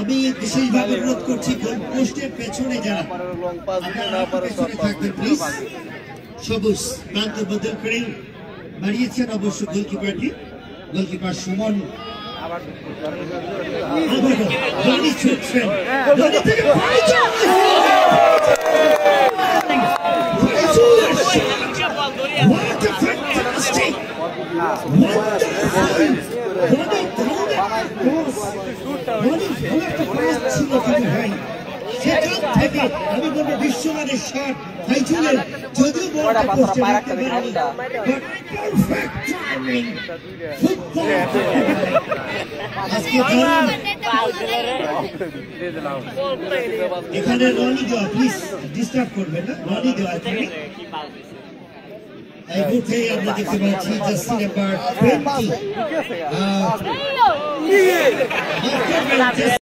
আমি বিশেষভাবে অনুরোধ করছি গোলপোস্টের পেছনে যারা পেছনে থাকবেন প্লিজ। সবুজ প্রান্ত বদল করে বাড়িয়েছেন অবশ্য গোলকিপার সুমন। আমি বলবো বিশ্বমানের শট ফাইজুলের, যদিও বলটা পোস্টে রাখতে পারেনি, বাট পারফেক্ট টাইমিং। এখানে রনি দেওয়া, প্লিজ ডিস্টার্ব করবেন না, রনি দেওয়া এখানে। এই মুহূর্তে আমরা দেখতে পাচ্ছি জার্সি নাম্বার 20